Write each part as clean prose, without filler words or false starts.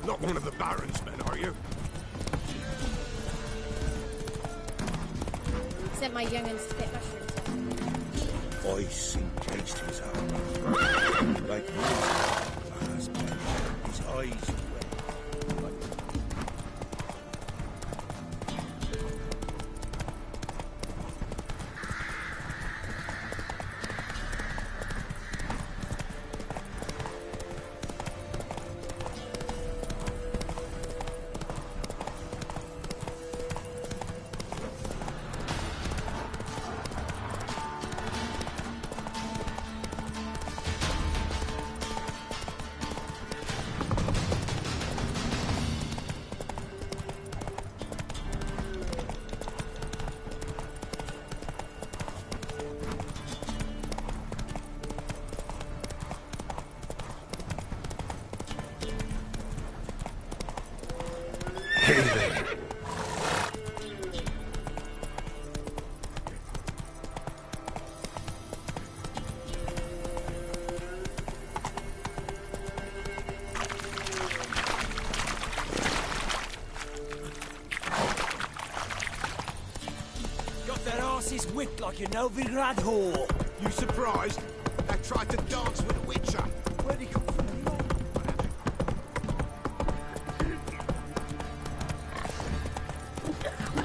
Not one of the Baron's men, are you? Sent my young'uns to get mushrooms. I seen taste his armor. Like glass, his eyes wet. Like whipped like a Novigrad whore. You surprised? I tried to dance with a witcher. Where'd he come from?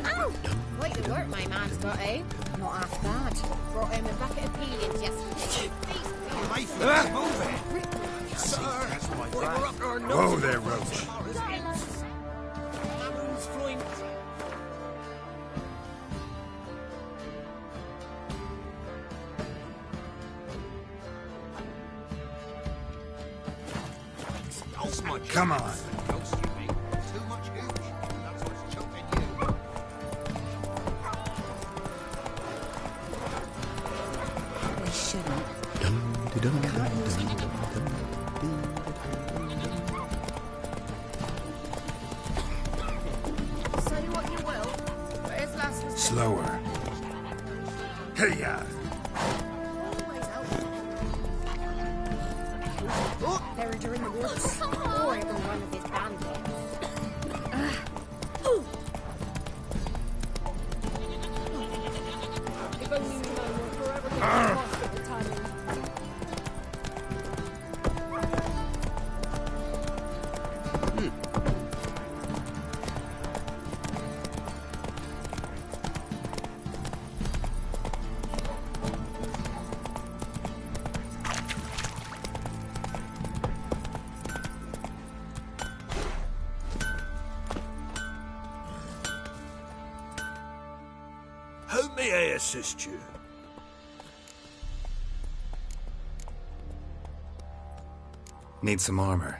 Ow! Quite the work my man's got, eh? Not half bad. Brought him a bucket of peelings yesterday. Move it! Sir! We're up to our noses. whoa there, Roach. Maroon's flying. Come on. Too much hooch. That's what's choking you. We shouldn't. Say what you will, but his last was Slower. Hey-ya. always out. Buried her in the woods. Or it was one of his bandits. If only we know we're forever going to lost at the time. How may I assist you? Need some armor.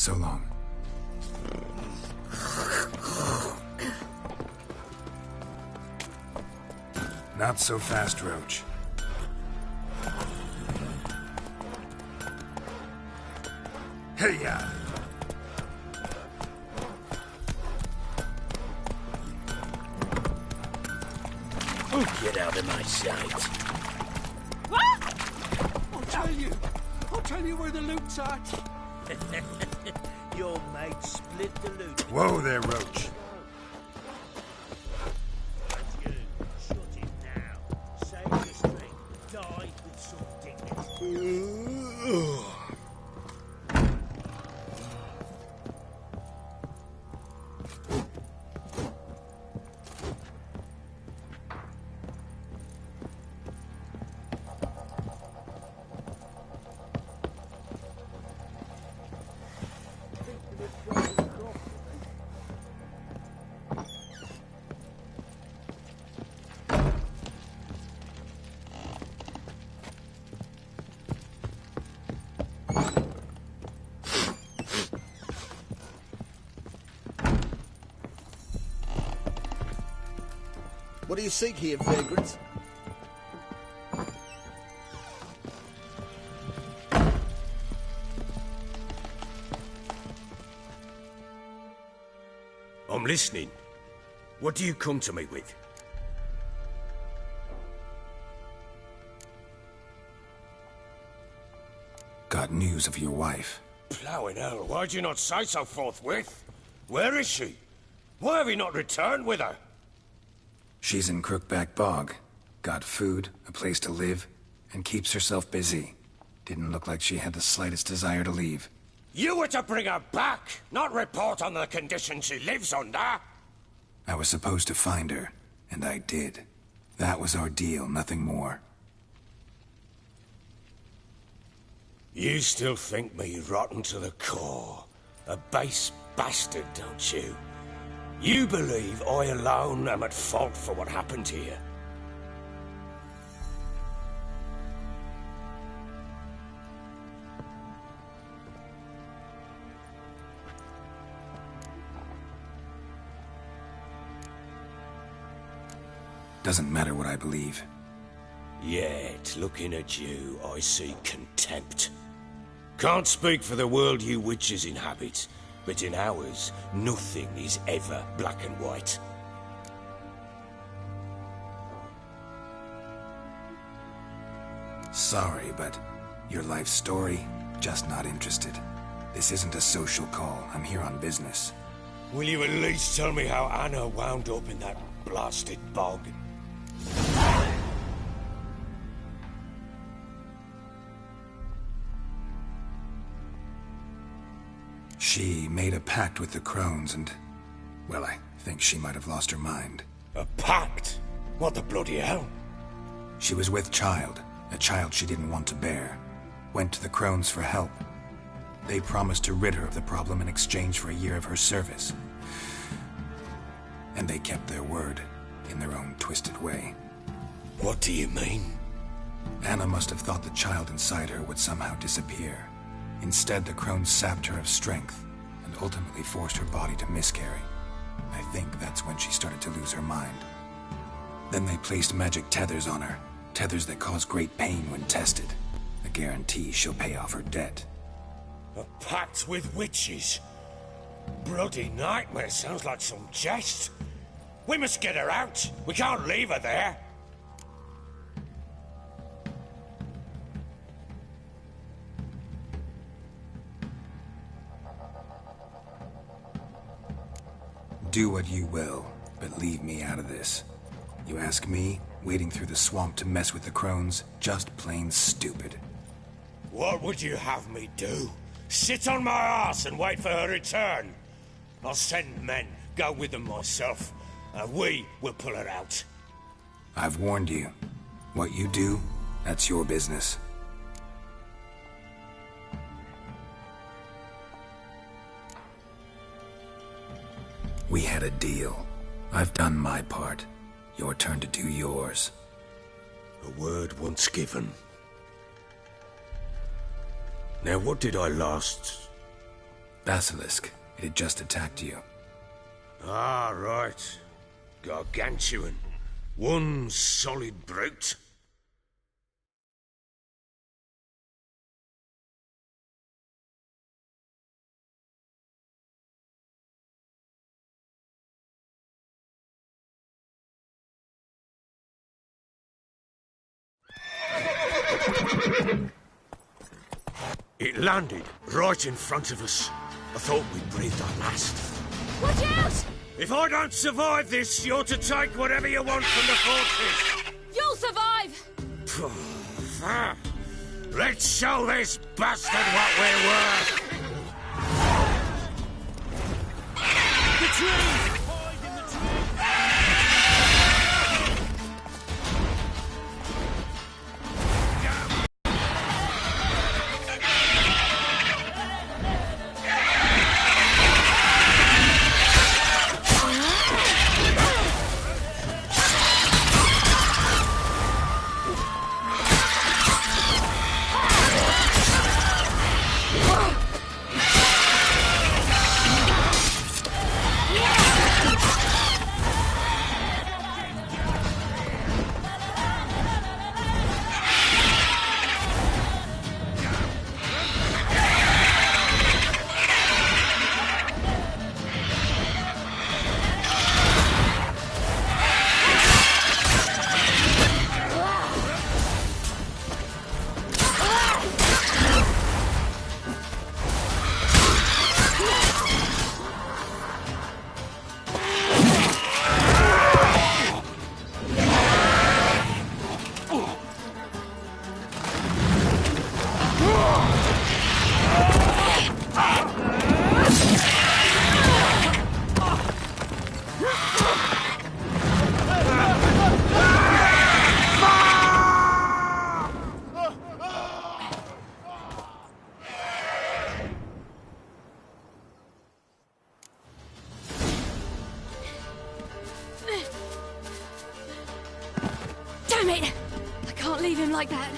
So long. Not so fast, Roach. Hey-ya! Get out of my sight. I'll tell you where the loot's at. Your mate split the loot. Whoa there, Roach. You shut it now. Save the strength. Die with some dignity. What do you seek here, vagrants? I'm listening. What do you come to me with? Got news of your wife. Plowing hell, why'd you not say so forthwith? Where is she? Why have you not returned with her? She's in Crookback Bog. Got food, a place to live, and keeps herself busy. Didn't look like she had the slightest desire to leave. You were to bring her back, not report on the conditions she lives under. I was supposed to find her, and I did. That was our deal, nothing more. You still think me rotten to the core. A base bastard, don't you? You believe I alone am at fault for what happened here. Doesn't matter what I believe. Yet, looking at you, I see contempt. Can't speak for the world you witches inhabit, but in ours, nothing is ever black and white. Sorry, but your life story, just not interested. This isn't a social call. I'm here on business. Will you at least tell me how Anna wound up in that blasted bog? She made a pact with the crones and... well, I think she might have lost her mind. A pact? What the bloody hell? She was with child, a child she didn't want to bear. Went to the crones for help. They promised to rid her of the problem in exchange for a year of her service. And they kept their word, in their own twisted way. What do you mean? Anna must have thought the child inside her would somehow disappear. Instead, the crones sapped her of strength, and ultimately forced her body to miscarry. I think that's when she started to lose her mind. Then they placed magic tethers on her, tethers that cause great pain when tested. A guarantee she'll pay off her debt. A pact with witches? Bloody nightmare, sounds like some jest. We must get her out. We can't leave her there. Do what you will, but leave me out of this. You ask me, wading through the swamp to mess with the crones, just plain stupid. What would you have me do? Sit on my ass and wait for her return? I'll send men, go with them myself, and we will pull her out. I've warned you. What you do, that's your business. We had a deal. I've done my part. Your turn to do yours. A word once given. Now what did I last Basilisk. It had just attacked you. Ah, right. Gargantuan. One solid brute. It landed right in front of us. I thought we'd breathed our last. Watch out! If I don't survive this, you're to take whatever you want from the fortress. You'll survive! Let's show this bastard what we're worth. The tree! Hide in the tree! Damn it! I can't leave him like that.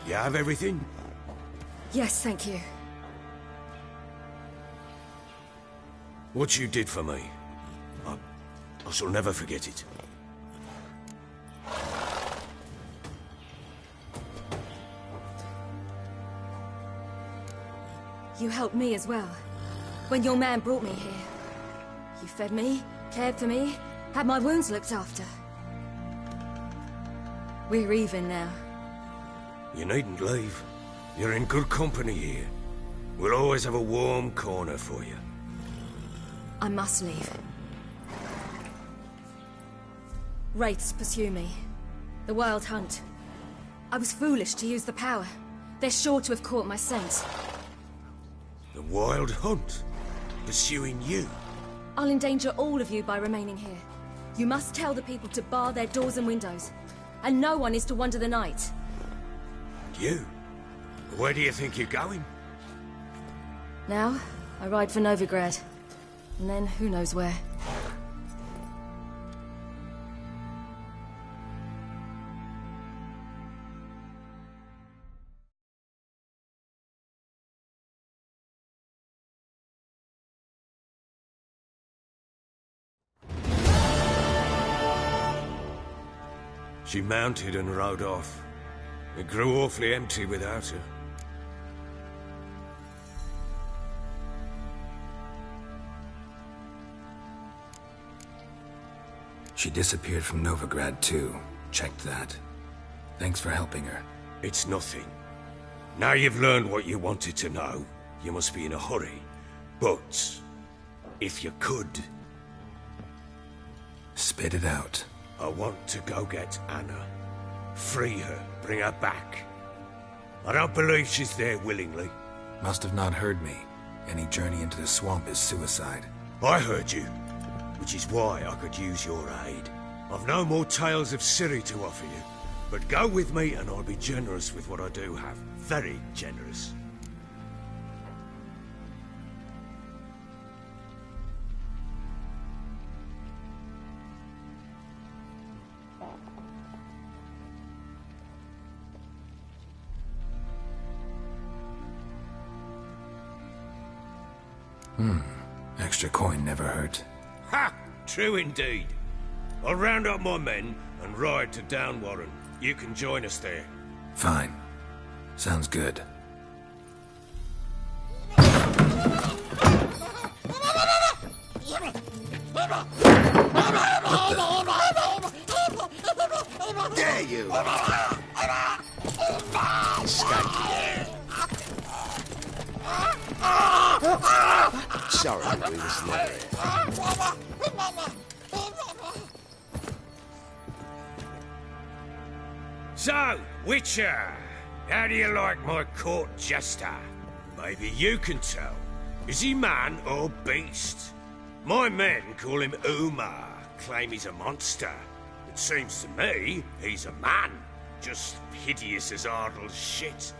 You have everything? Yes, thank you. What you did for me, I shall never forget it. You helped me as well. When your man brought me here. You fed me, cared for me, had my wounds looked after. We're even now. You needn't leave. You're in good company here. We'll always have a warm corner for you. I must leave. Wraiths pursue me. The Wild Hunt. I was foolish to use the power. They're sure to have caught my scent. The Wild Hunt? Pursuing you? I'll endanger all of you by remaining here. You must tell the people to bar their doors and windows. And no one is to wander the night. You? Where do you think you're going? Now, I ride for Novigrad. And then, who knows where. She mounted and rode off. It grew awfully empty without her. She disappeared from Novigrad too. Checked that. Thanks for helping her. It's nothing. Now you've learned what you wanted to know, you must be in a hurry. But, if you could... Spit it out. I want to go get Anna. Free her, bring her back. I don't believe she's there willingly. Must have not heard me. Any journey into the swamp is suicide. I heard you, which is why I could use your aid. I've no more tales of Ciri to offer you, but go with me and I'll be generous with what I do have. Very generous. Extra coin never hurt. Ha! True indeed. I'll round up my men and ride to Downwarren. You can join us there. Fine. Sounds good. Dare you! Skanky. Sorry, we was never here. So, Witcher, how do you like my court jester? Maybe you can tell. Is he man or beast? My men call him Umar, claim he's a monster. It seems to me he's a man, just hideous as Ardle's shit.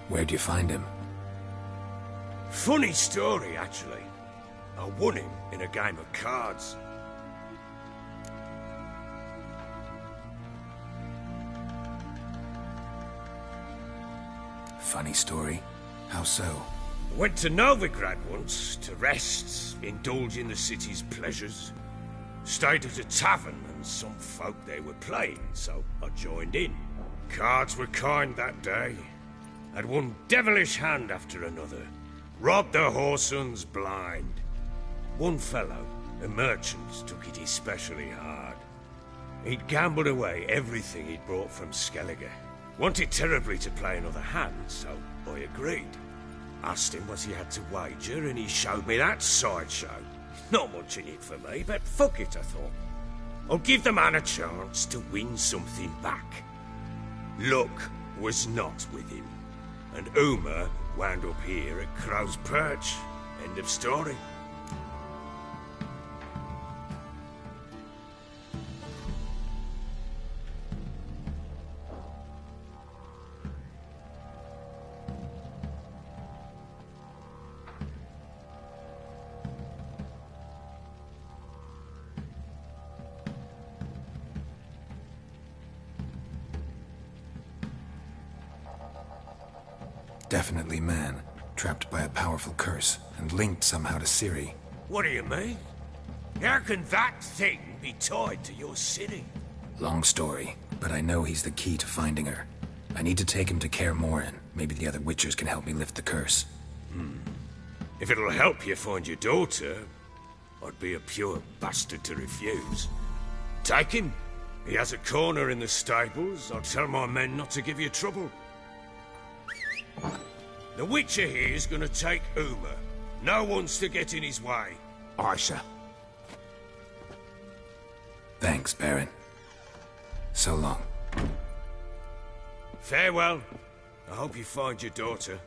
Where'd you find him? Funny story, actually. I won him in a game of cards. Funny story? How so? Went to Novigrad once to rest, indulge in the city's pleasures. Stayed at a tavern and some folk there were playing, so I joined in. Cards were kind that day. Had one devilish hand after another. Robbed the whoresons blind. One fellow, a merchant, took it especially hard. He'd gambled away everything he'd brought from Skellige. Wanted terribly to play another hand, so I agreed. Asked him what he had to wager, and he showed me that sideshow. Not much in it for me, but fuck it, I thought. I'll give the man a chance to win something back. Luck was not with him, and Uma wound up here at Crow's Perch. End of story. Definitely man, trapped by a powerful curse, and linked somehow to Ciri. What do you mean? How can that thing can't be tied to your city. Long story, but I know he's the key to finding her. I need to take him to Kaer Morhen. Maybe the other Witchers can help me lift the curse. If it'll help you find your daughter, I'd be a pure bastard to refuse. Take him. He has a corner in the stables. I'll tell my men not to give you trouble. The Witcher here is gonna take Uma. No one's to get in his way. Aye, sir. Thanks, Baron. So long. Farewell. I hope you find your daughter.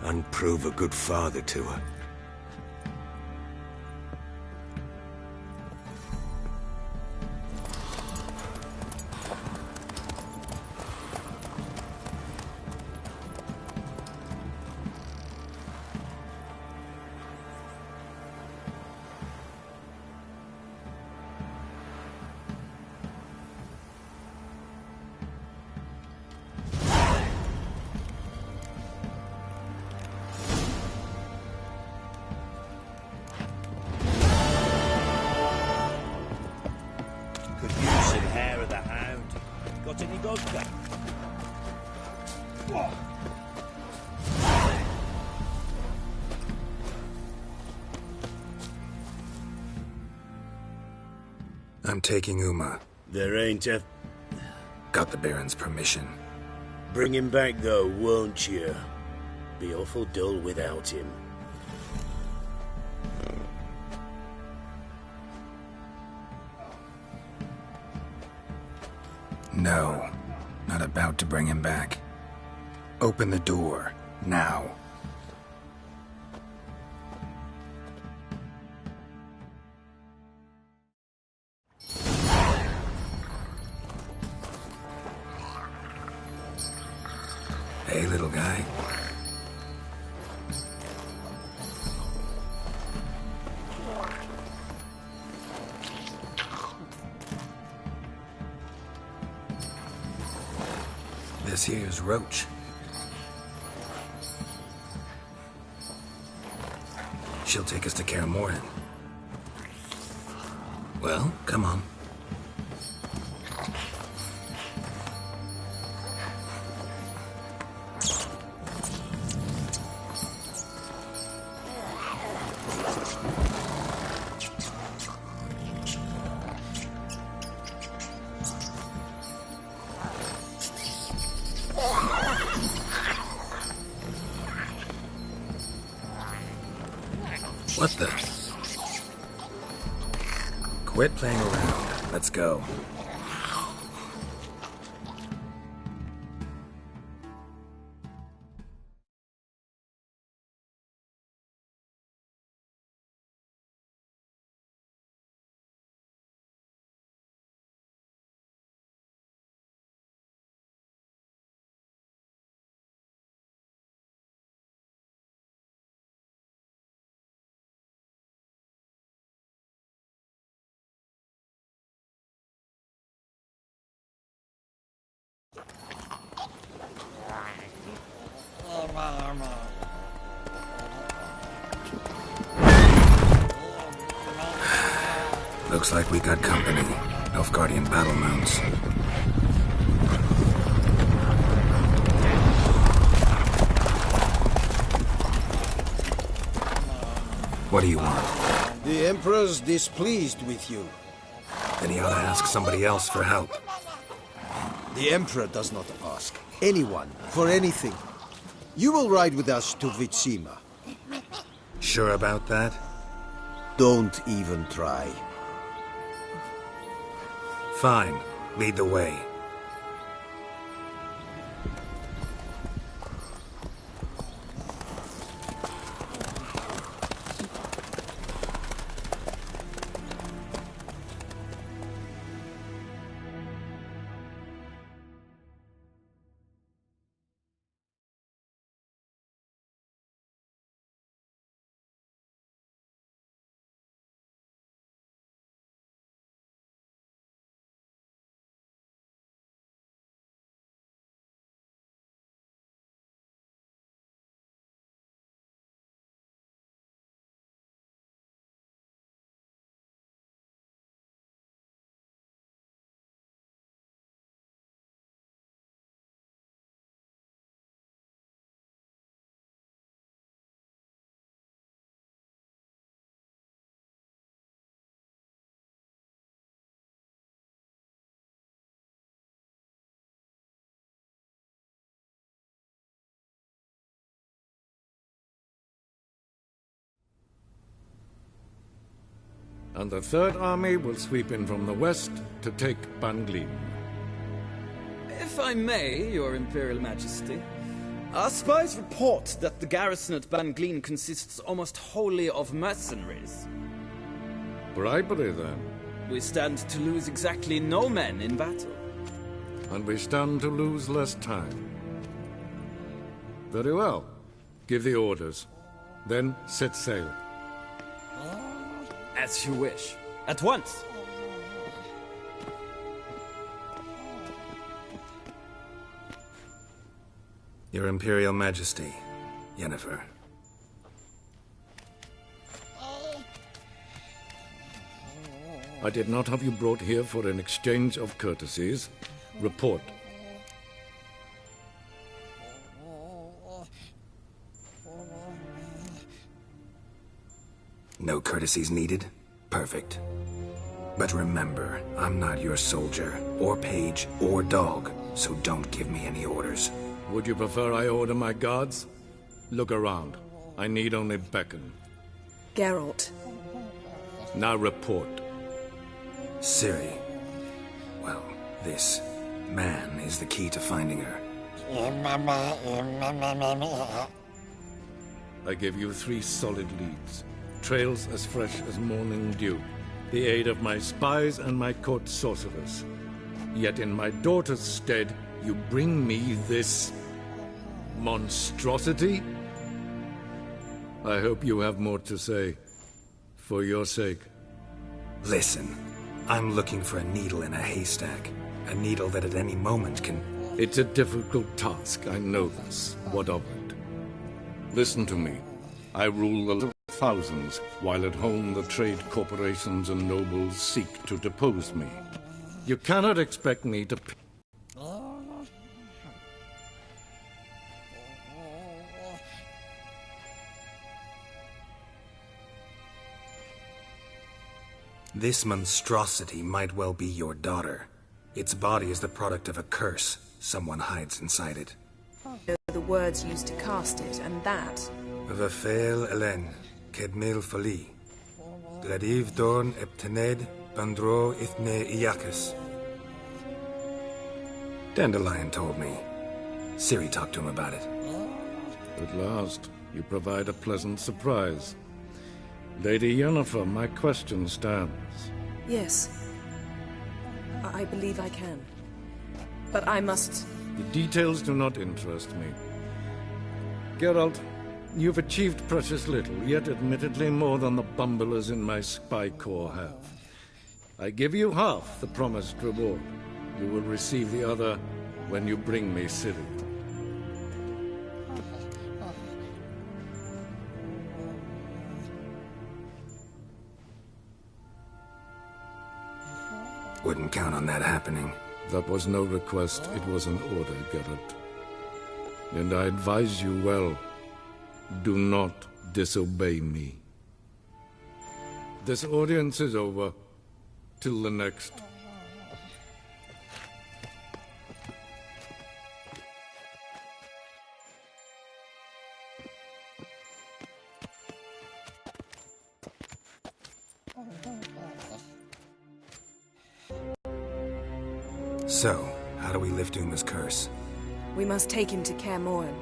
And prove a good father to her. Could use some hair of the hound. Got any vodka? I'm taking Uma. There ain't a... Got the Baron's permission. Bring him back though, won't you? Be awful dull without him. No, not about to bring him back. Open the door, now. Hey, little guy. This here's Roach. She'll take us to Kaer Morhen. Well, come on. What the? Quit playing around. Let's go. Looks like we got company. Nilfgaardian battle mounts. What do you want? The Emperor's displeased with you. Then he ought to ask somebody else for help. The Emperor does not ask anyone for anything. You will ride with us to Vitsima. Sure about that? Don't even try. Fine. Lead the way. and the Third Army will sweep in from the west to take Banglin. If I may, Your Imperial Majesty, our spies report that the garrison at Banglin consists almost wholly of mercenaries. Bribery, then. We stand to lose exactly no men in battle. And we stand to lose less time. Very well. Give the orders. Then set sail. As you wish. At once. Your Imperial Majesty, Yennefer. I did not have you brought here for an exchange of courtesies. Report. No courtesies needed? Perfect. But remember, I'm not your soldier, or page, or dog, so don't give me any orders. Would you prefer I order my guards? Look around. I need only beckon. Geralt. Now report. Ciri. Well, this man is the key to finding her. I give you 3 solid leads. Trails as fresh as morning dew. The aid of my spies and my court sorcerers. Yet in my daughter's stead, you bring me this monstrosity? I hope you have more to say. For your sake. Listen, I'm looking for a needle in a haystack. A needle that at any moment can... It's a difficult task, I know this. What of it? Listen to me. I rule the thousands, while at home the trade corporations and nobles seek to depose me. You cannot expect me to... This monstrosity might well be your daughter. Its body is the product of a curse. Someone hides inside it. The words used to cast it, and that... Vafel Elen, Kedmil Fali. Gladiv Dorn Eptened, Bandro Ithne Iacus. Dandelion told me. Ciri talked to him about it. At last, you provide a pleasant surprise. Lady Yennefer, my question stands. Yes. I believe I can. But I must... The details do not interest me. Geralt, you've achieved precious little, yet admittedly more than the bumblers in my spy corps have. I give you half the promised reward. You will receive the other when you bring me Ciri. Wouldn't count on that happening. That was no request, it was an order, Geralt. And I advise you well, do not disobey me. This audience is over. Till the next. So, how do we lift Uma's curse? We must take him to Kaer Morhen.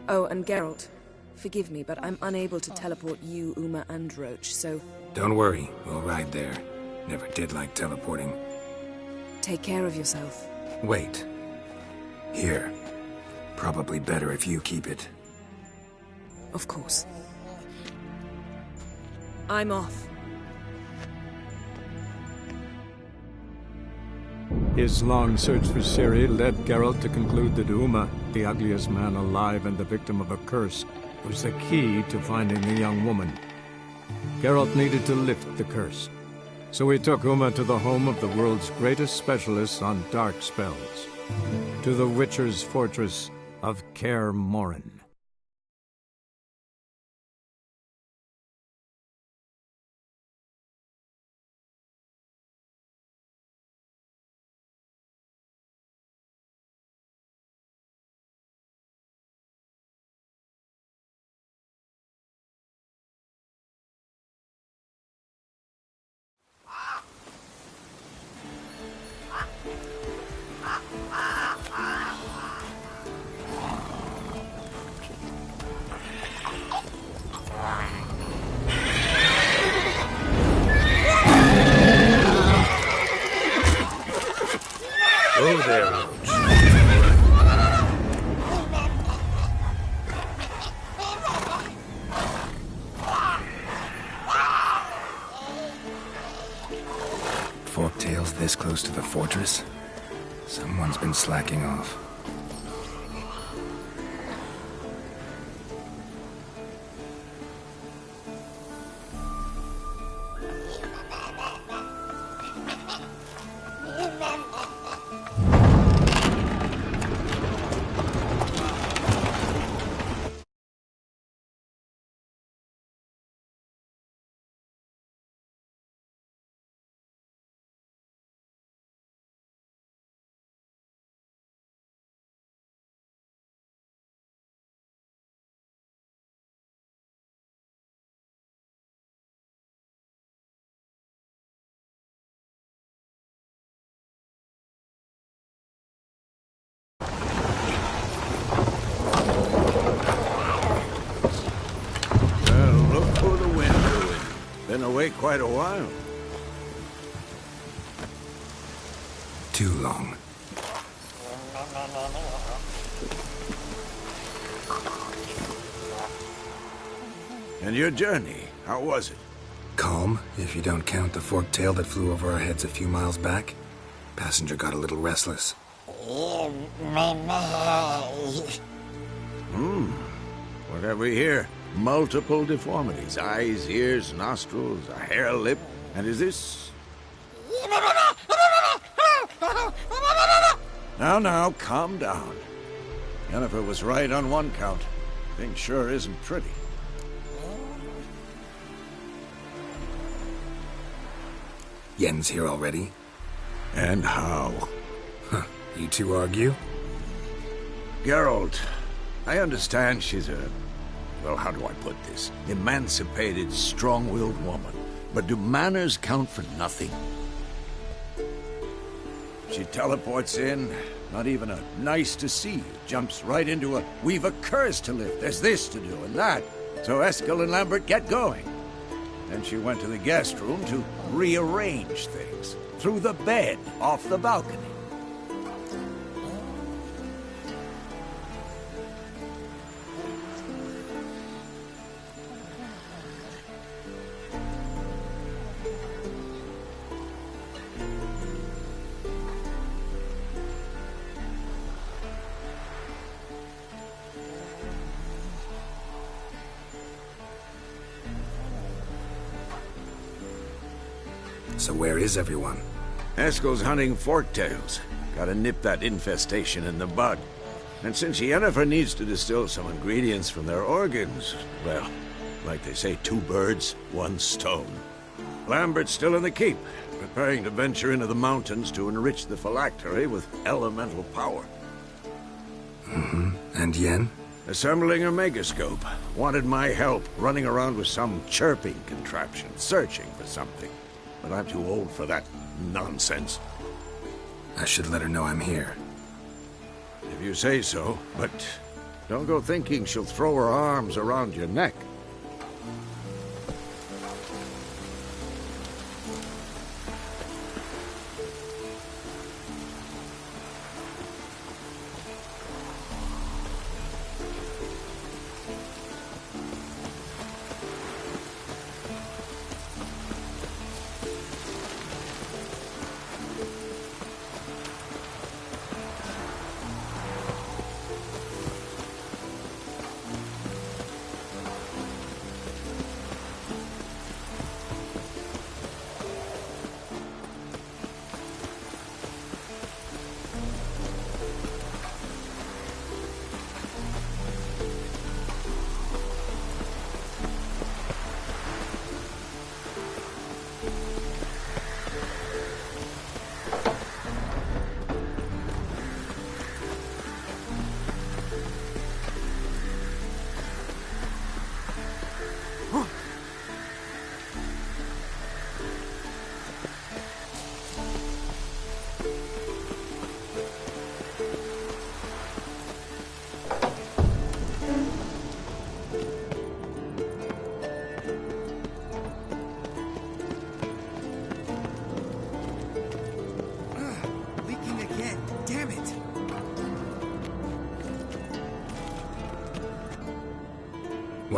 Oh, and Geralt, forgive me, but I'm unable to teleport you, Uma, and Roach, so... Don't worry, we'll ride there. Never did like teleporting. Take care of yourself. Wait. Here. Probably better if you keep it. Of course. I'm off. His long search for Ciri led Geralt to conclude that Uma, the ugliest man alive and the victim of a curse, was the key to finding the young woman. Geralt needed to lift the curse, so he took Uma to the home of the world's greatest specialists on dark spells, to the Witcher's fortress of Kaer Morhen. arrows. Forktails this close to the fortress? Someone's been slacking off. Been away quite a while. Too long. And your journey, how was it? Calm, if you don't count the forktail that flew over our heads a few miles back. Passenger got a little restless. What have we here? Multiple deformities. Eyes, ears, nostrils, a hair lip. And is this... Now, calm down. Jennifer was right on one count. Thing sure isn't pretty. Yen's here already? And how? Huh. You two argue? Geralt, I understand she's a... Well, how do I put this? Emancipated, strong-willed woman. But do manners count for nothing? She teleports in, not even a nice to see you. Jumps right into a, we've a curse to lift, there's this to do and that. So Eskel and Lambert get going. Then she went to the guest room to rearrange things. Through the bed, off the balcony. So where is everyone? Eskel's hunting forktails. Gotta nip that infestation in the bud. And since Yennefer needs to distill some ingredients from their organs, well, like they say, 2 birds, 1 stone. Lambert's still in the keep, preparing to venture into the mountains to enrich the phylactery with elemental power. And Yen? Assembling a megascope. Wanted my help, running around with some chirping contraption, searching for something. But I'm too old for that nonsense. I should let her know I'm here. If you say so, but don't go thinking she'll throw her arms around your neck.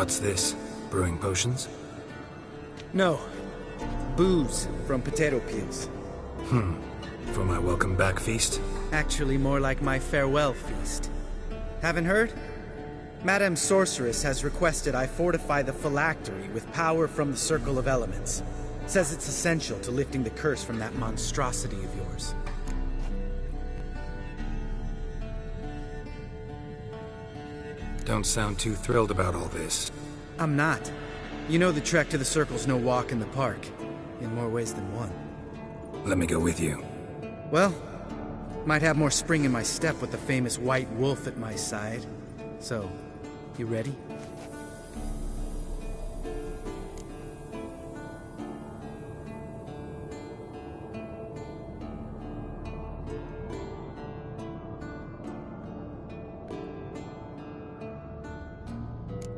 What's this? Brewing potions? No. Booze from potato peels. For my welcome back feast? Actually, more like my farewell feast. Haven't heard? Madame Sorceress has requested I fortify the phylactery with power from the Circle of Elements. Says it's essential to lifting the curse from that monstrosity of yours. Don't sound too thrilled about all this. I'm not. You know the trek to the Circle's no walk in the park. In more ways than one. Let me go with you. Well, might have more spring in my step with the famous white wolf at my side. So, you ready?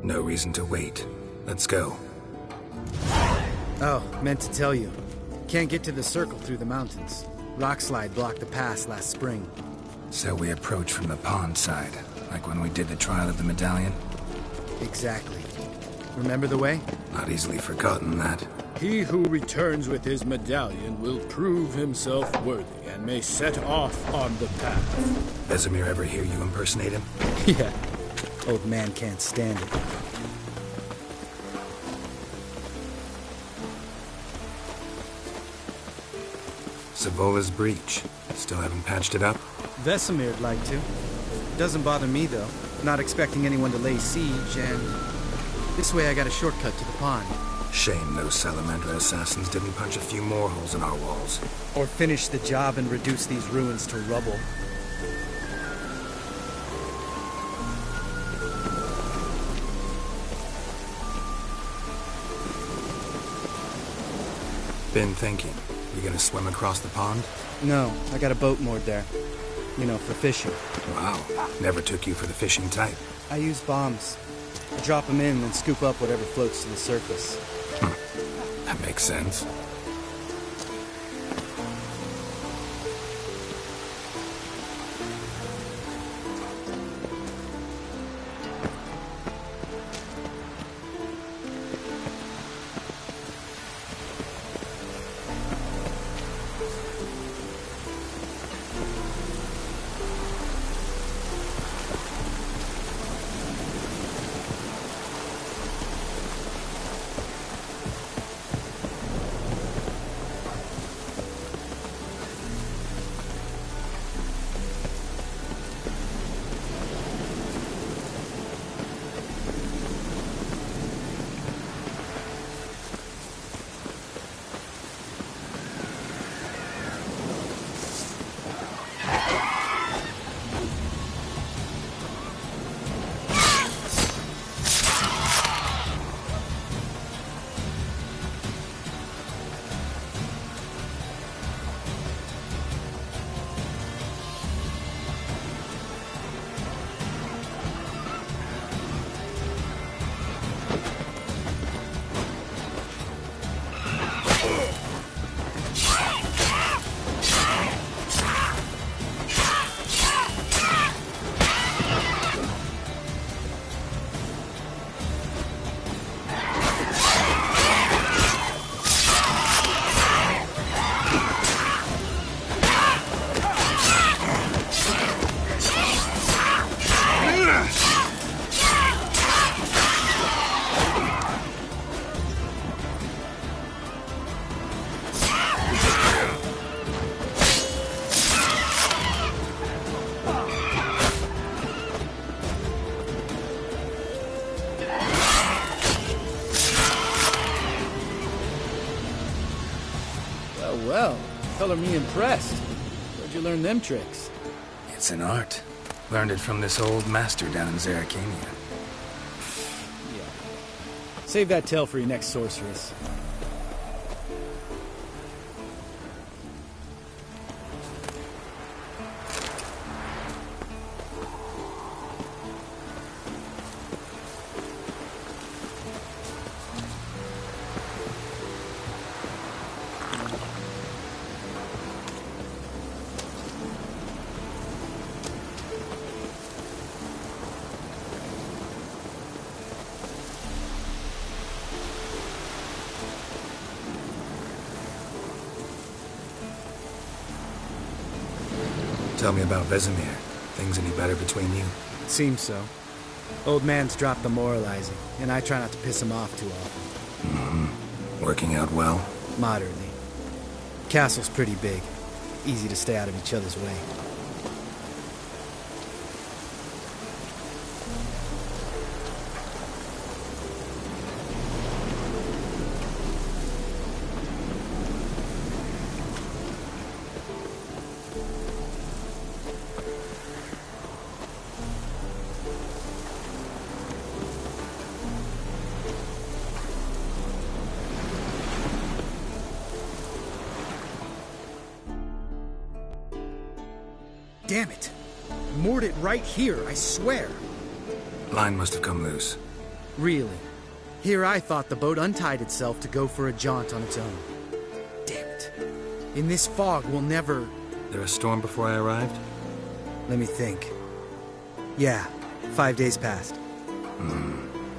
No reason to wait. Let's go. Oh, meant to tell you. Can't get to the Circle through the mountains. Rockslide blocked the pass last spring. So we approach from the pond side, like when we did the trial of the medallion? Exactly. Remember the way? Not easily forgotten, that. He who returns with his medallion will prove himself worthy and may set off on the path. Vesemir ever hear you impersonate him? Yeah. Old man can't stand it. Savola's breach. Still haven't patched it up? Vesemir'd like to. Doesn't bother me, though. Not expecting anyone to lay siege, and... this way I got a shortcut to the pond. Shame those Salamander assassins didn't punch a few more holes in our walls. Or finish the job and reduce these ruins to rubble. Been thinking. You gonna swim across the pond? No, I got a boat moored there. You know, for fishing. Wow. Never took you for the fishing type. I use bombs. I drop them in and scoop up whatever floats to the surface. That makes sense. Well, color me impressed. Where'd you learn them tricks? It's an art. Learned it from this old master down in Zerrikania. Yeah. Save that tale for your next sorceress. Tell me about Vesemir. Things any better between you? Seems so. Old man's dropped the moralizing, and I try not to piss him off too often. Mm-hmm. Working out well? Moderately. Castle's pretty big. Easy to stay out of each other's way. Damn it! Moored it right here, I swear! Line must have come loose. Really? Here I thought the boat untied itself to go for a jaunt on its own. Damn it. In this fog, we'll never... There a storm before I arrived? Let me think. Yeah, 5 days passed.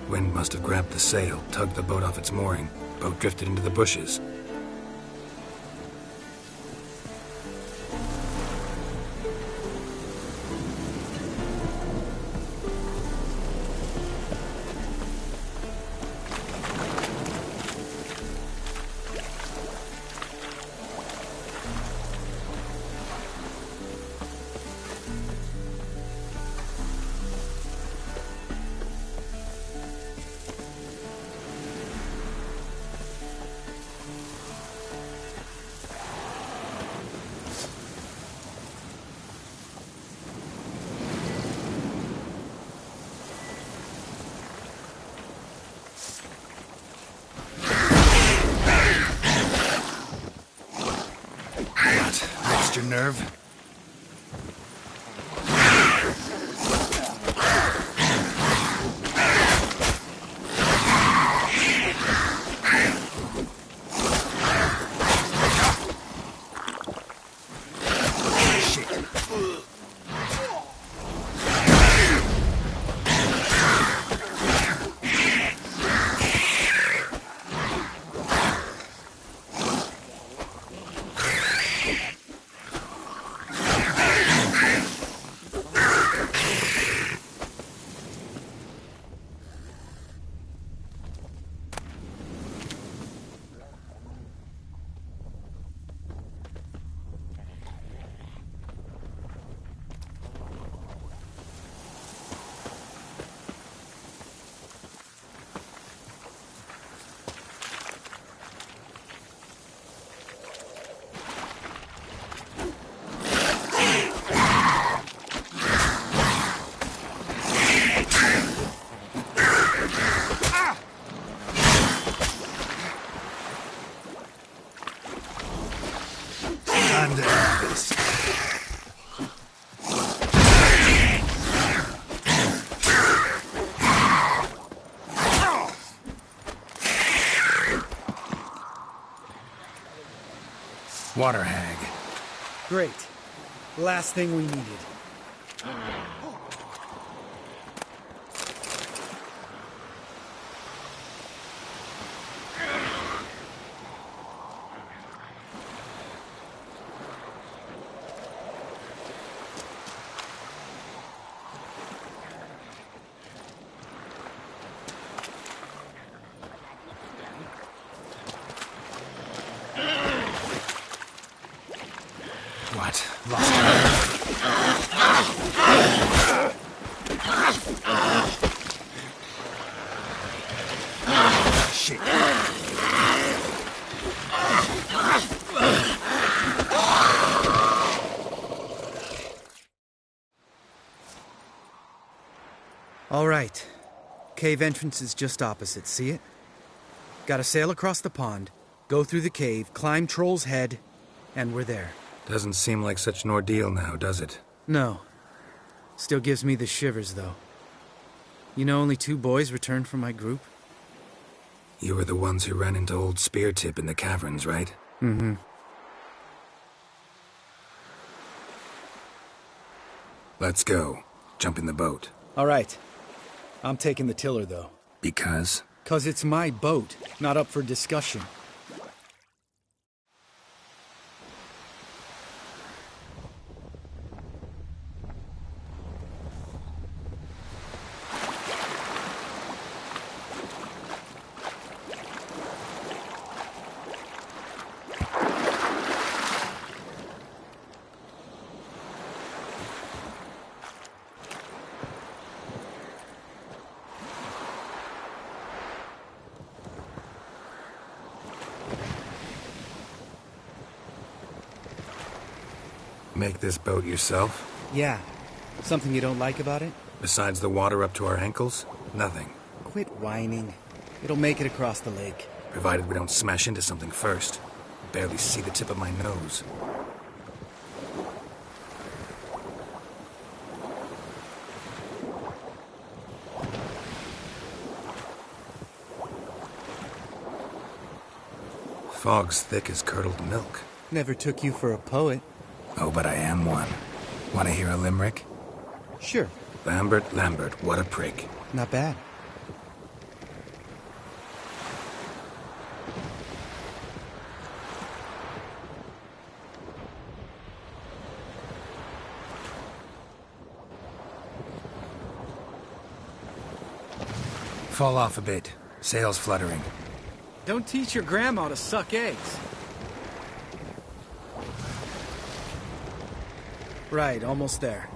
Wind must have grabbed the sail, tugged the boat off its mooring. Boat drifted into the bushes. Your nerve? Water hag. Great. Last thing we needed. What? Lost her? Shit. All right. Cave entrance is just opposite, see it? Gotta sail across the pond, go through the cave, climb Troll's Head, and we're there. Doesn't seem like such an ordeal now, does it? No. Still gives me the shivers, though. You know only 2 boys returned from my group? You were the ones who ran into old Speartip in the caverns, right? Mm-hmm. Let's go. Jump in the boat. All right. I'm taking the tiller, though. Because? 'Cause it's my boat, not up for discussion. make this boat yourself? Yeah. Something you don't like about it? Besides the water up to our ankles? Nothing. Quit whining. It'll make it across the lake. Provided we don't smash into something first. I barely see the tip of my nose. Fog's thick as curdled milk. Never took you for a poet. Oh, but I am one. Want to hear a limerick? Sure. Lambert, what a prick. Not bad. Fall off a bit. Sails fluttering. Don't teach your grandma to suck eggs. Right, almost there.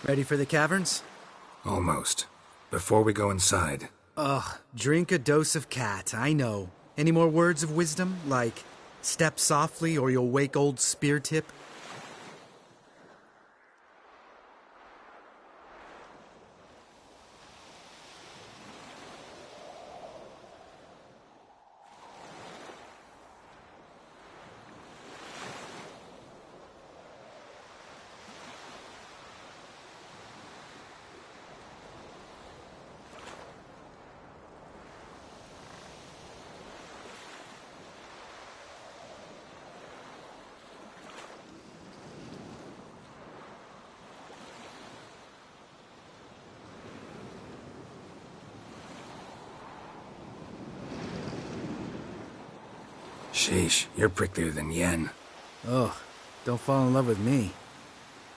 Ready for the caverns? Almost. Before we go inside... Ugh, drink a dose of cat, I know. Any more words of wisdom, like, step softly or you'll wake old spear tip? Sheesh, you're pricklier than Yen. Ugh, don't fall in love with me.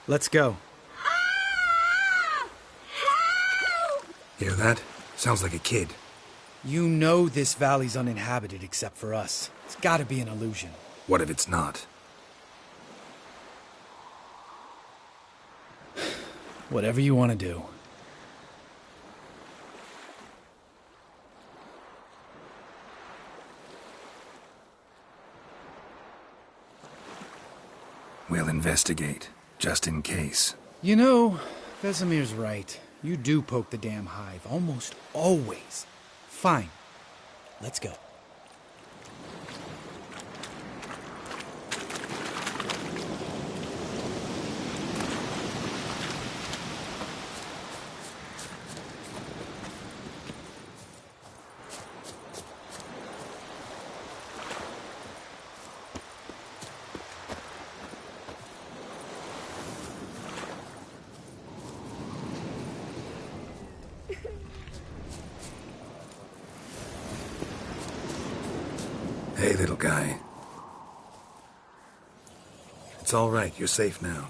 Let's go. Hear that? Sounds like a kid. You know this valley's uninhabited except for us. It's gotta be an illusion. What if it's not? Whatever you want to do. We'll investigate, just in case. You know, Vesemir's right. You do poke the damn hive, almost always. Fine. Let's go. Hey, little guy. It's all right. You're safe now.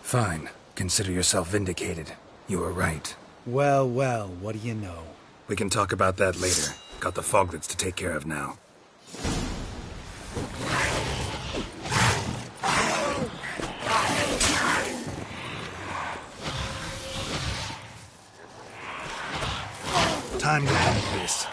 Fine. Consider yourself vindicated. You were right. Well, well, what do you know? We can talk about that later. Got the foglets to take care of now. Time to end this.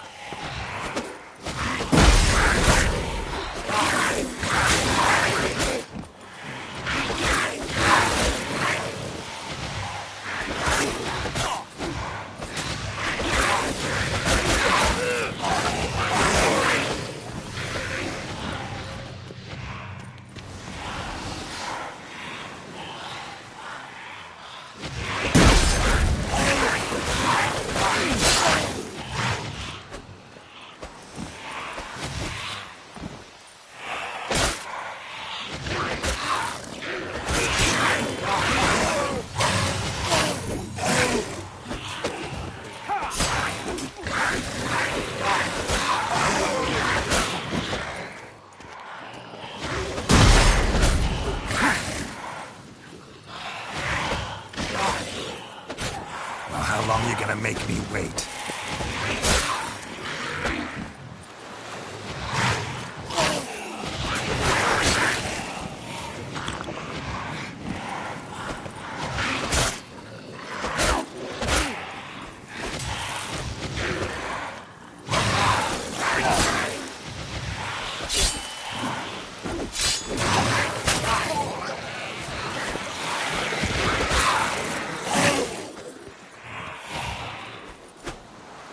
gonna make me wait.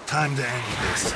Time to end this.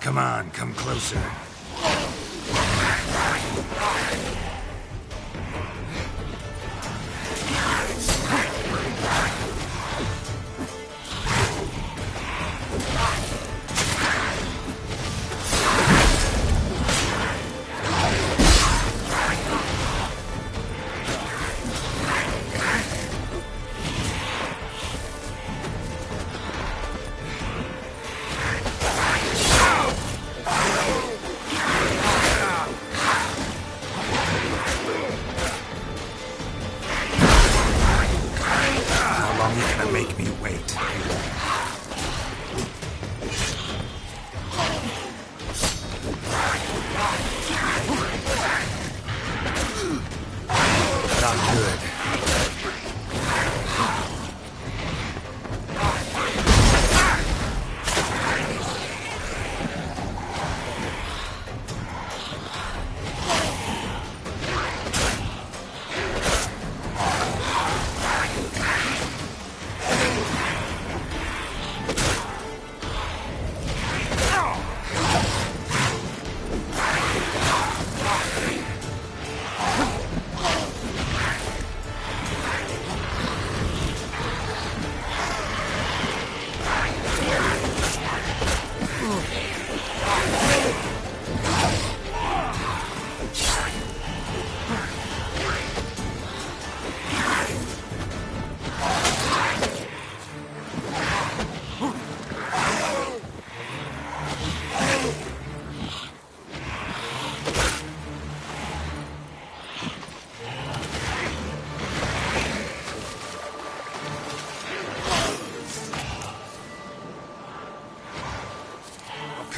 Come on, come closer.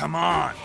Come on!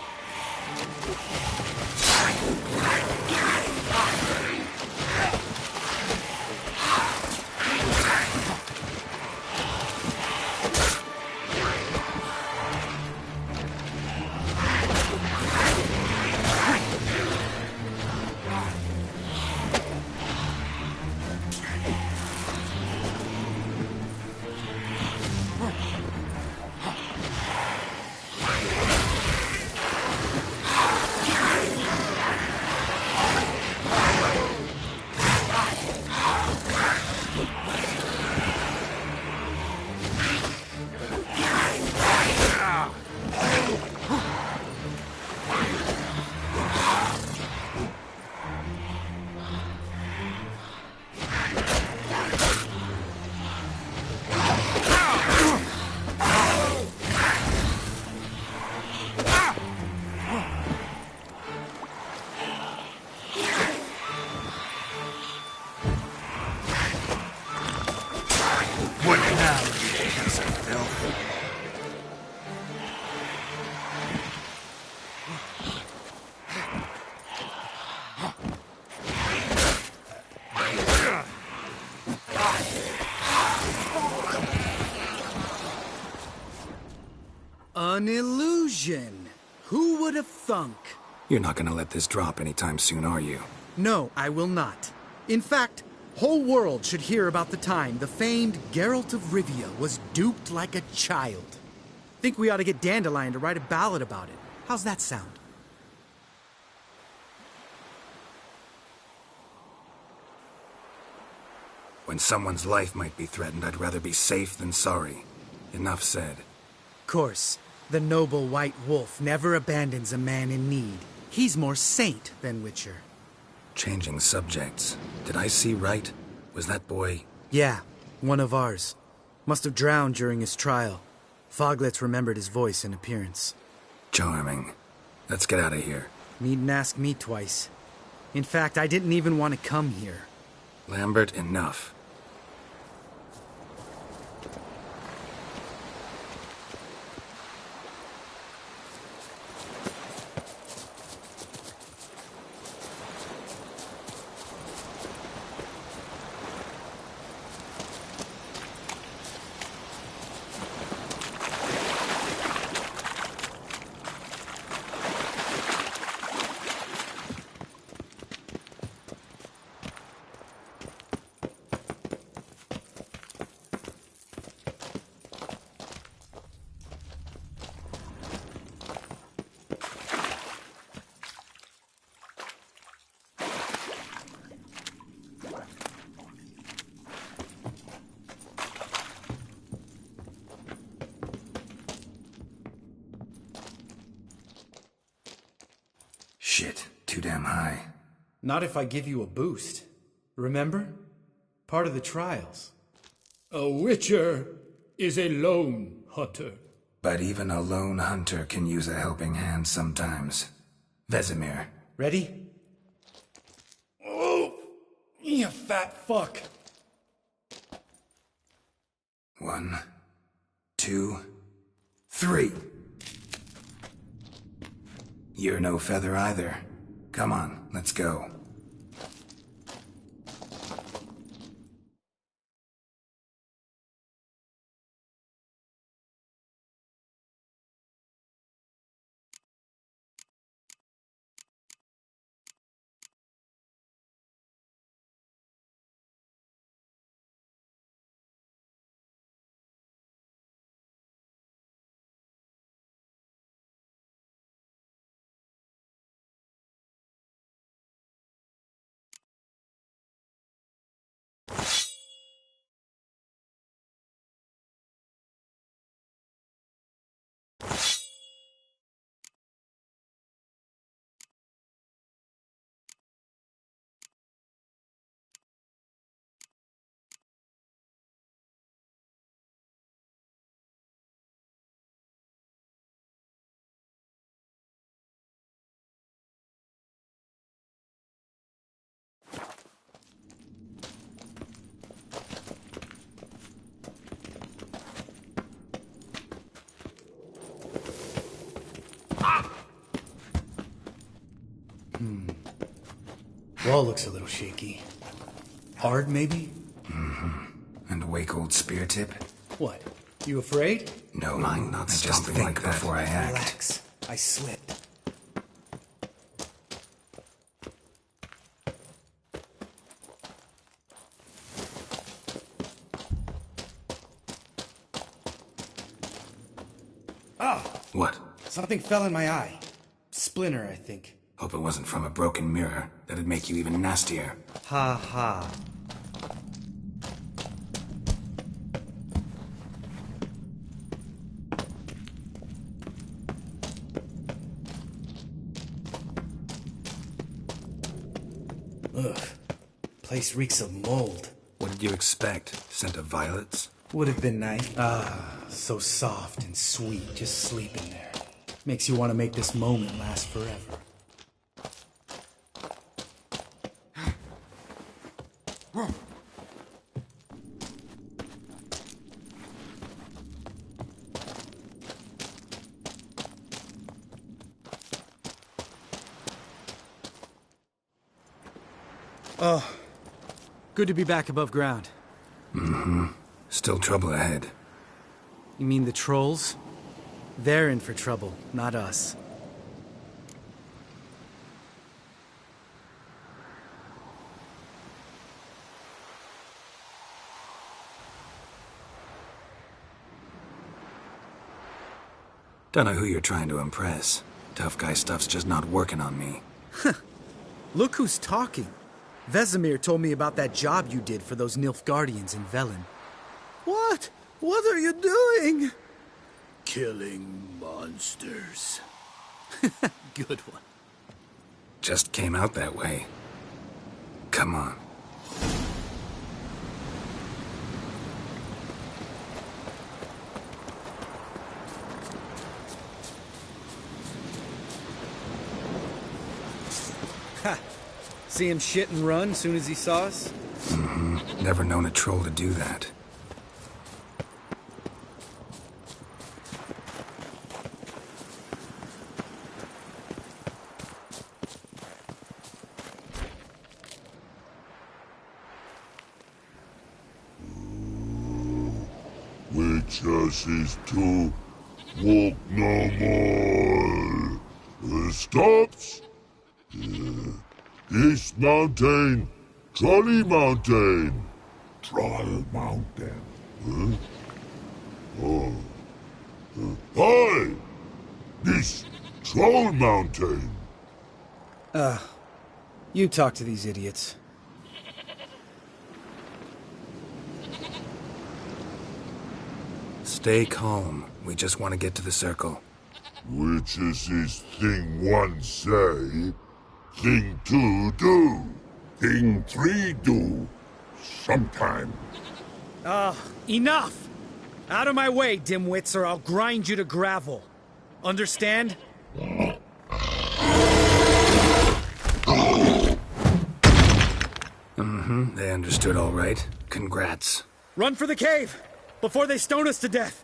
An illusion! Who would have thunk? You're not gonna let this drop anytime soon, are you? No, I will not. In fact, Whole world should hear about the time the famed Geralt of Rivia was duped like a child. Think we ought to get Dandelion to write a ballad about it. How's that sound? When someone's life might be threatened, I'd rather be safe than sorry. Enough said. Of course, the noble white wolf never abandons a man in need. He's more saint than Witcher. Changing subjects. Did I see right? Was that boy... Yeah, one of ours. Must have drowned during his trial. Foglets remembered his voice and appearance. Charming. Let's get out of here. Needn't ask me twice. In fact, I didn't even want to come here. Lambert, enough. Shit, too damn high. Not if I give you a boost. Remember? Part of the trials. A witcher is a lone hunter. But even a lone hunter can use a helping hand sometimes. Vesemir. Ready? Oh, you fat fuck. 1, 2, 3. You're no feather either. Come on, let's go. Wall looks a little shaky. Hard, maybe? And a wake old spear tip? What? You afraid? No, I'm not stomping like that before I act. Relax. I slipped. Ah! What? Something fell in my eye. Splinter, I think. Hope it wasn't from a broken mirror. That'd make you even nastier. Ha ha. Ugh. Place reeks of mold. What did you expect? Scent of violets? Would have been nice. Ah, so soft and sweet, just sleeping there. Makes you want to make this moment last forever. Oh, good to be back above ground. Still trouble ahead. You mean the trolls? They're in for trouble, not us. Don't know who you're trying to impress. Tough guy stuff's just not working on me. Look who's talking. Vesemir told me about that job you did for those Nilfgaardians in Velen. What? What are you doing? Killing monsters. Good one. Just came out that way. Come on. Ha! See him shit and run as soon as he saw us? Mm-hmm. Never known a troll to do that. Witches is to walk no more. Stops. East Mountain, Trolley Mountain. Troll Mountain. Huh? Oh. Hi! This Troll Mountain. You talk to these idiots. Stay calm. We just want to get to the circle. Witches is thing one say, thing two do, thing three do, sometime. Enough! Out of my way, dimwits, or I'll grind you to gravel. Understand? Mm-hmm, they understood all right. Congrats. Run for the cave! Before they stone us to death!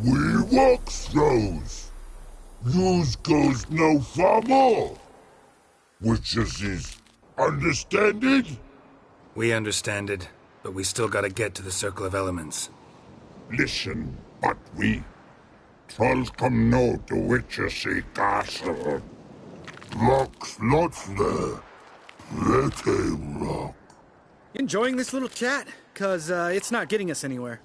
We walk throws. Yous goes no far more. Witches is understanded? We understand it, but we still gotta get to the Circle of Elements. Listen, but we trolls come no to Witches castle. Rocks lots there. Pretty rock. Enjoying this little chat? 'Cause it's not getting us anywhere.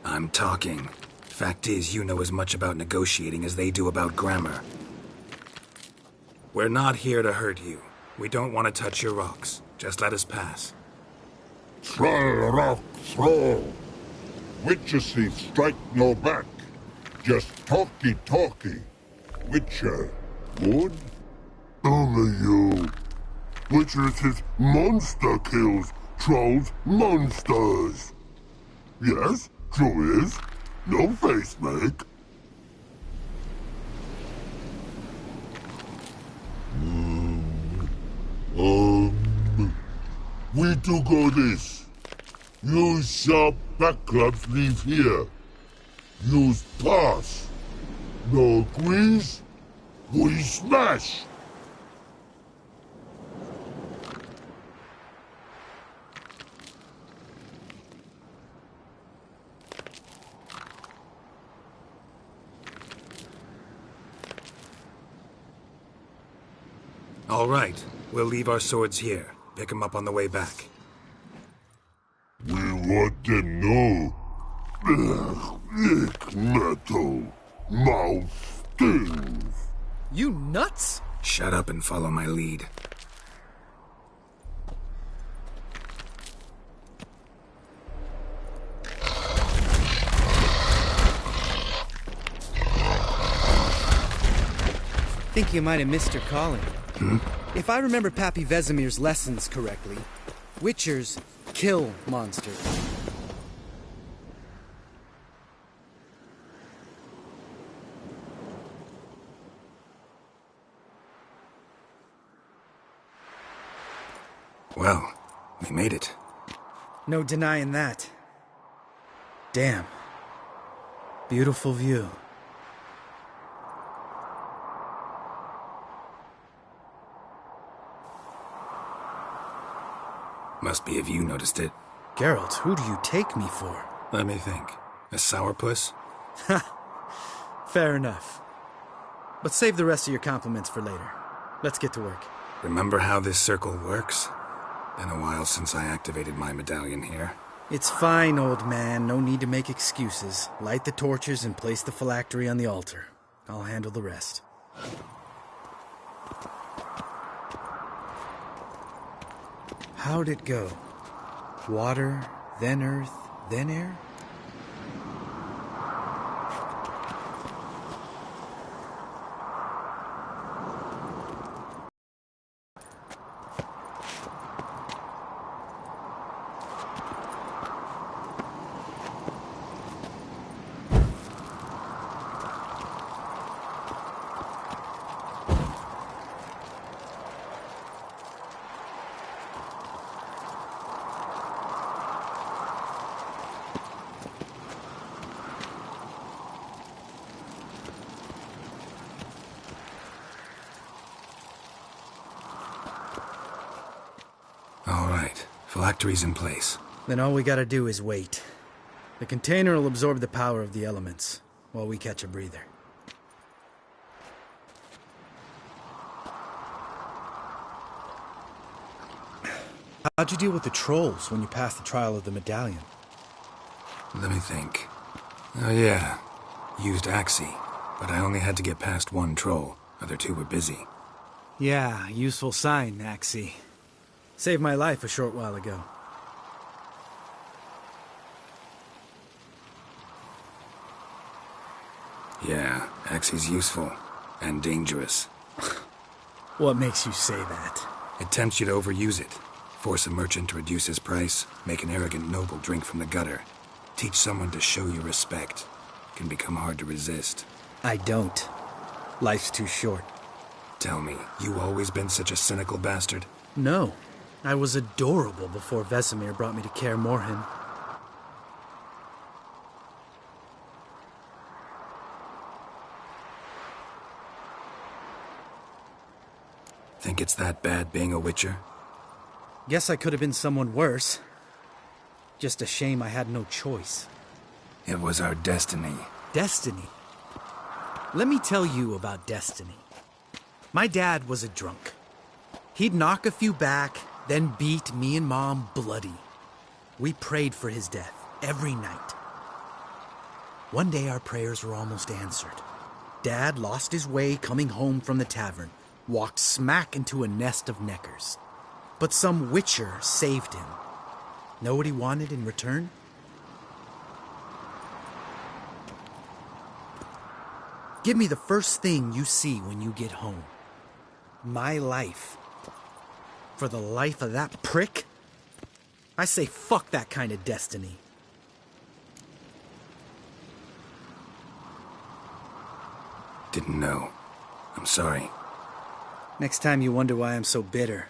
I'm talking. Fact is, you know as much about negotiating as they do about grammar. We're not here to hurt you. We don't want to touch your rocks. Just let us pass. Troll rock throw. Witches strike no back. Just talky. Witcher, good? Only you. Witches is monster kills. Trolls monsters. Yes, true is. No face make. We do go this. Use sharp backlabs leave here. Use pass. No agrees? We smash. All right. We'll leave our swords here. Pick them up on the way back. We want them know. Lick metal. Mouth stings. You nuts? Shut up and follow my lead. Think you might have missed your calling. If I remember Pappy Vesemir's lessons correctly, Witchers kill monsters. Well, we made it. No denying that. Damn. Beautiful view. Must be if you noticed it. Geralt, who do you take me for? Let me think. A sourpuss? Fair enough. But save the rest of your compliments for later. Let's get to work. Remember how this circle works? Been a while since I activated my medallion here. It's fine, old man. No need to make excuses. Light the torches and place the phylactery on the altar. I'll handle the rest. How'd it go? Water, then earth, then air? Phylactery's in place. Then all we gotta do is wait. The container will absorb the power of the elements, while we catch a breather. How'd you deal with the trolls when you passed the trial of the medallion? Let me think. Oh yeah, used Axii, but I only had to get past one troll. Other two were busy. Yeah, useful sign, Axii. Saved my life a short while ago. Yeah, Axii's useful. And dangerous. What makes you say that? It tempts you to overuse it. Force a merchant to reduce his price. Make an arrogant noble drink from the gutter. Teach someone to show you respect. Can become hard to resist. I don't. Life's too short. Tell me, you always been such a cynical bastard? No. I was adorable before Vesemir brought me to Kaer Morhen. Think it's that bad being a witcher? Guess I could have been someone worse. Just a shame I had no choice. It was our destiny. Destiny? Let me tell you about destiny. My dad was a drunk. He'd knock a few back, then beat me and Mom bloody. We prayed for his death every night. One day our prayers were almost answered. Dad lost his way coming home from the tavern, walked smack into a nest of neckers. But some witcher saved him. Know what he wanted in return? Give me the first thing you see when you get home. My life. For the life of that prick? I say fuck that kind of destiny. Didn't know. I'm sorry. Next time you wonder why I'm so bitter,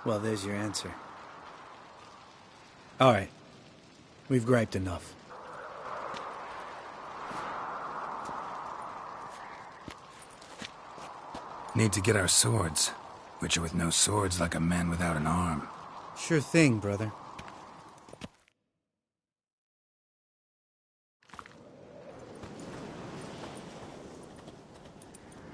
well, there's your answer. All right. We've griped enough. Need to get our swords. Witcher with no swords like a man without an arm. Sure thing, brother.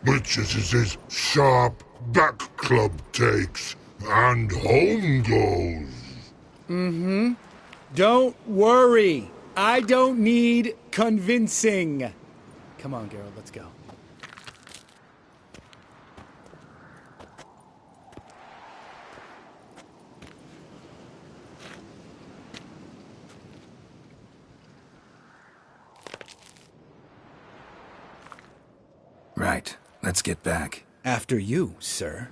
Witches is his sharp back club takes, and home goes. Mm-hmm. Don't worry. I don't need convincing. Come on, Geralt, let's go. Right. Let's get back. After you, sir.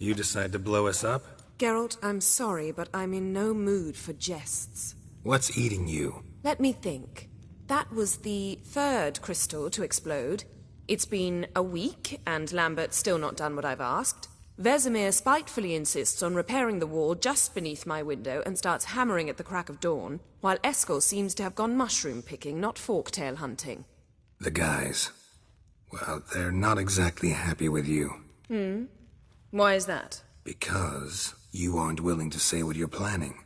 You decide to blow us up? Geralt, I'm sorry, but I'm in no mood for jests. What's eating you? Let me think. That was the third crystal to explode. It's been a week, and Lambert's still not done what I've asked. Vesemir spitefully insists on repairing the wall just beneath my window and starts hammering at the crack of dawn, while Eskel seems to have gone mushroom picking, not forktail hunting. The guys. Well, they're not exactly happy with you. Why is that? Because you aren't willing to say what you're planning.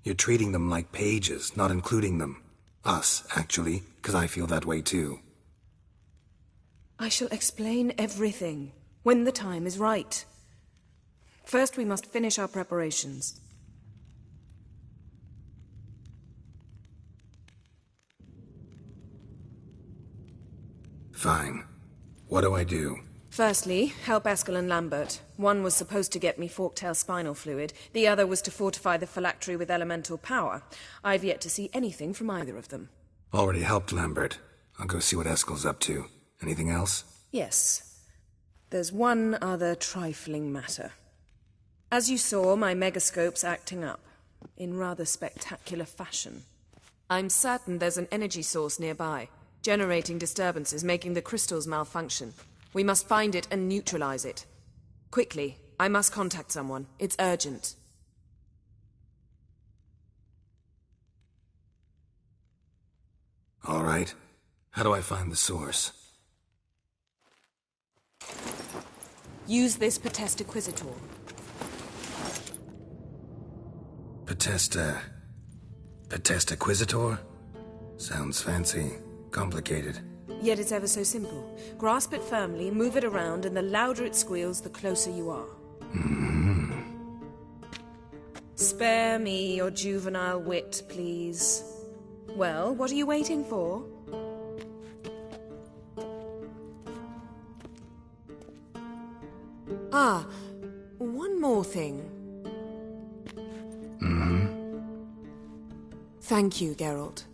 You're treating them like pages, not including them. Us, actually, because I feel that way too. I shall explain everything, when the time is right. First, we must finish our preparations. Fine. What do I do? Firstly, help Eskel and Lambert. One was supposed to get me forktail spinal fluid, the other was to fortify the phylactery with elemental power. I've yet to see anything from either of them. Already helped Lambert. I'll go see what Eskel's up to. Anything else? Yes. There's one other trifling matter. As you saw, my megascope's acting up, in rather spectacular fashion. I'm certain there's an energy source nearby, generating disturbances, making the crystals malfunction. We must find it and neutralize it. Quickly, I must contact someone. It's urgent. All right. How do I find the source? Use this Potestaquizitor. Potestaquizitor? Sounds fancy. Complicated. Yet it's ever so simple. Grasp it firmly, move it around, and the louder it squeals, the closer you are. Spare me your juvenile wit, please. Well, what are you waiting for? Ah, one more thing. Thank you, Geralt.